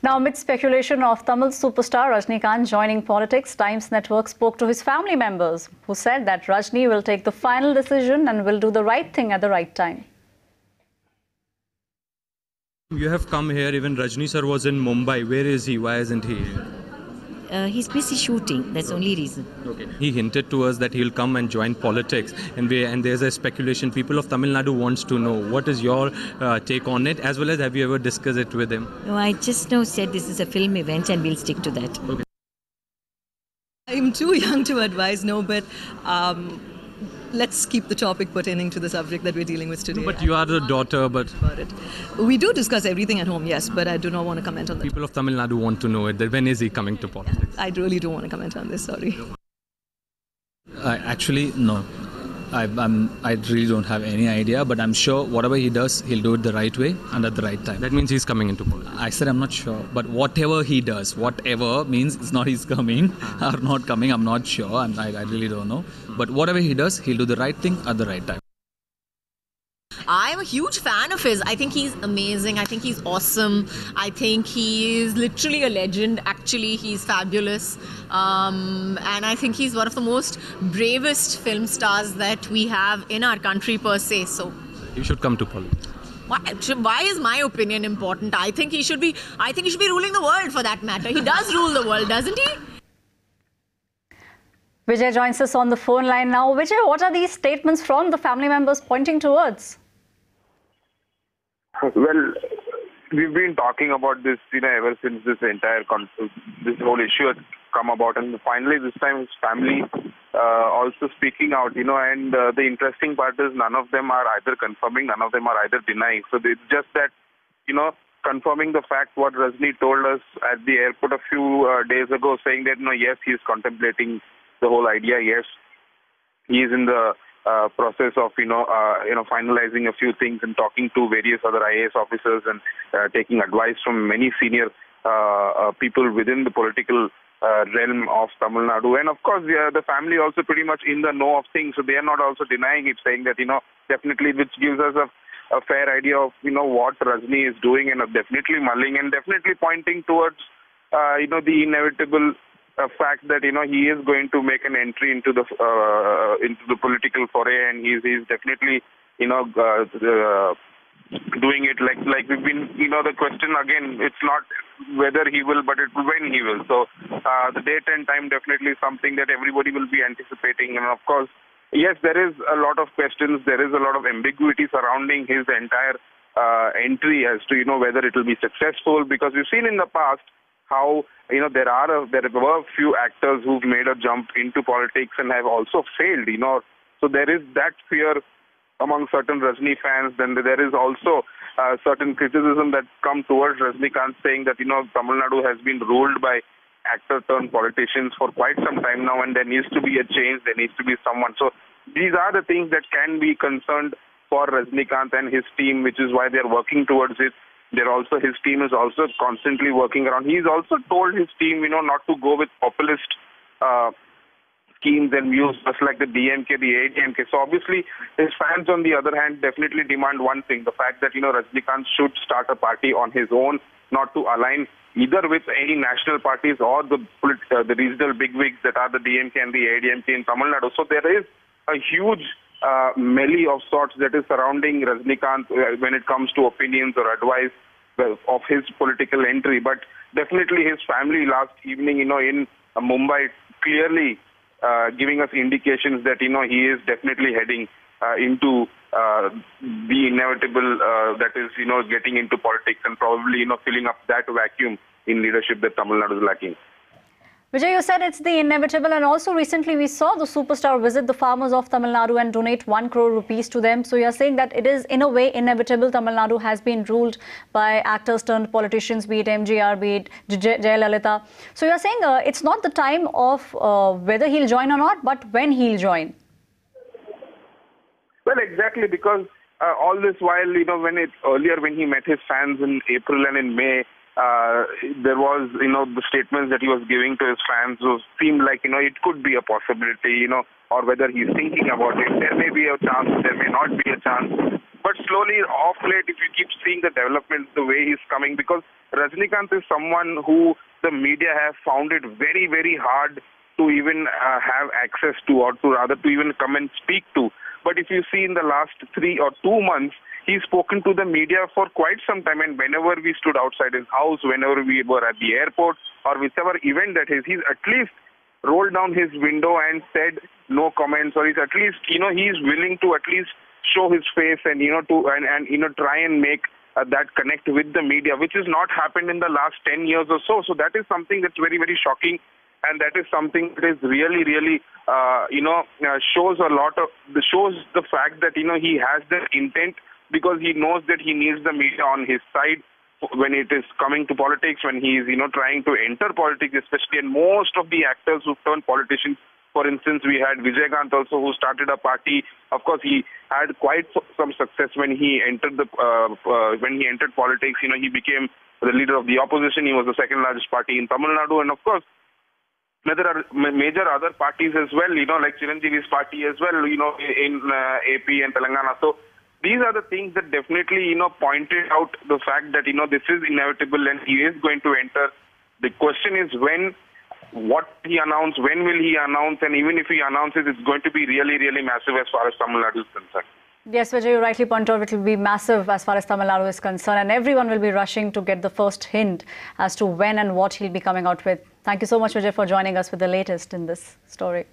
Now, amid speculation of Tamil superstar Rajinikanth joining politics, Times Network spoke to his family members, who said that Rajni will take the final decision and will do the right thing at the right time. You have come here, even Rajni sir was in Mumbai. Where is he? Why isn't he here? He's busy shooting, that's the only reason. Okay. He hinted to us that he'll come and join politics, and there's a speculation. People of Tamil Nadu wants to know what is your take on it, as well as have you ever discussed it with him? No, I just now said this is a film event and we'll stick to that. Okay. I'm too young to advise, no, but let's keep the topic pertaining to the subject that we're dealing with today. No, but you are the daughter, but... About it. We do discuss everything at home, yes, but I do not want to comment on that. People of Tamil Nadu want to know it, that when is he coming to politics? I really don't want to comment on this, sorry. Actually, no. I really don't have any idea, but I'm sure whatever he does, he'll do it the right way and at the right time. That means he's coming into politics. I said I'm not sure, but whatever he does, whatever means it's not he's coming or not coming, I'm not sure, and I really don't know. But whatever he does, he'll do the right thing at the right time. I'm a huge fan of his. I think he's amazing. I think he's awesome. I think he is literally a legend. Actually, he's fabulous. And I think he's one of the most bravest film stars that we have in our country per se. So, You should come to politics. why is my opinion important? I think he should be ruling the world, for that matter. He does rule the world, doesn't he? Vijay joins us on the phone line now. Vijay, what are these statements from the family members pointing towards? Well, we've been talking about this, ever since this whole issue had come about, and finally this time his family also speaking out, and the interesting part is none of them are either confirming, none of them are either denying. So it's just that, confirming the fact what Rajni told us at the airport a few days ago, saying that, yes, he is contemplating the whole idea, yes, he is in the process of finalizing a few things and talking to various other IAS officers and taking advice from many senior people within the political realm of Tamil Nadu. And of course, the family also pretty much in the know of things, so they are not also denying it, saying that definitely, which gives us a fair idea of what Rajni is doing, and definitely mulling and definitely pointing towards the inevitable fact that he is going to make an entry into the political foray, and he's definitely doing it like we've been the question again, it's not whether he will, but it's when he will. So the date and time definitely something that everybody will be anticipating, and of course, yes, there is a lot of questions, there is a lot of ambiguity surrounding his entire entry as to whether it will be successful, because we've seen in the past how there were a few actors who've made a jump into politics and have also failed, so there is that fear among certain Rajni fans. Then there is also certain criticism that come towards Rajinikanth, saying that Tamil Nadu has been ruled by actor-turned-politicians for quite some time now, and there needs to be a change, there needs to be someone. So these are the things that can be concerned for Rajinikanth and his team, which is why they're working towards it. His team is also constantly working around. He's also told his team, not to go with populist schemes and views, just like the DMK, the ADMK. So obviously, his fans, on the other hand, definitely demand one thing: the fact that Rajinikanth should start a party on his own, not to align either with any national parties or the regional bigwigs that are the DMK and the ADMK in Tamil Nadu. So there is a huge melee of sorts that is surrounding Rajinikanth when it comes to opinions or advice of his political entry. But definitely his family last evening, in Mumbai, clearly giving us indications that, he is definitely heading into the inevitable, that is, getting into politics and probably, filling up that vacuum in leadership that Tamil Nadu is lacking. Vijay, you said it's the inevitable, and also recently we saw the superstar visit the farmers of Tamil Nadu and donate 1 crore rupees to them. So you're saying that it is in a way inevitable. Tamil Nadu has been ruled by actors turned politicians, be it MGR, be it Jayalalitha. So you're saying it's not the time of whether he'll join or not, but when he'll join. Well, exactly, because all this while, when he met his fans in April and in May, there was, the statements that he was giving to his fans seemed like, it could be a possibility, or whether he's thinking about it. There may be a chance, there may not be a chance. But slowly, off late, if you keep seeing the development, the way he's coming, because Rajinikanth is someone who the media have found it very, very hard to even have access to, or to rather to even come and speak to. But if you see in the last 3 or 2 months, he's spoken to the media for quite some time, and whenever we stood outside his house, whenever we were at the airport, or whichever event that is, he's at least rolled down his window and said no comments, or he's at least, he's willing to at least show his face and, try and make that connect with the media, which has not happened in the last 10 years or so. So that is something that's very, very shocking. And that is something that is really, really, shows the fact that, he has the intent, because he knows that he needs the media on his side when it is coming to politics, when he is, trying to enter politics, especially. And most of the actors who turn politicians, for instance, we had Vijaykanth also, who started a party. Of course, he had quite some success when he entered politics. He became the leader of the opposition. He was the second largest party in Tamil Nadu. And of course, there are major other parties as well, like Chiranjeevi's party as well, in AP and Telangana. So these are the things that definitely, pointed out the fact that, this is inevitable and he is going to enter. The question is what he announced, when will he announce, and even if he announces, it's going to be really, really massive as far as Tamil Nadu is concerned. Yes, Vijay, you rightly point out it will be massive as far as Tamil Nadu is concerned, and everyone will be rushing to get the first hint as to when and what he'll be coming out with. Thank you so much, Vijay, for joining us with the latest in this story.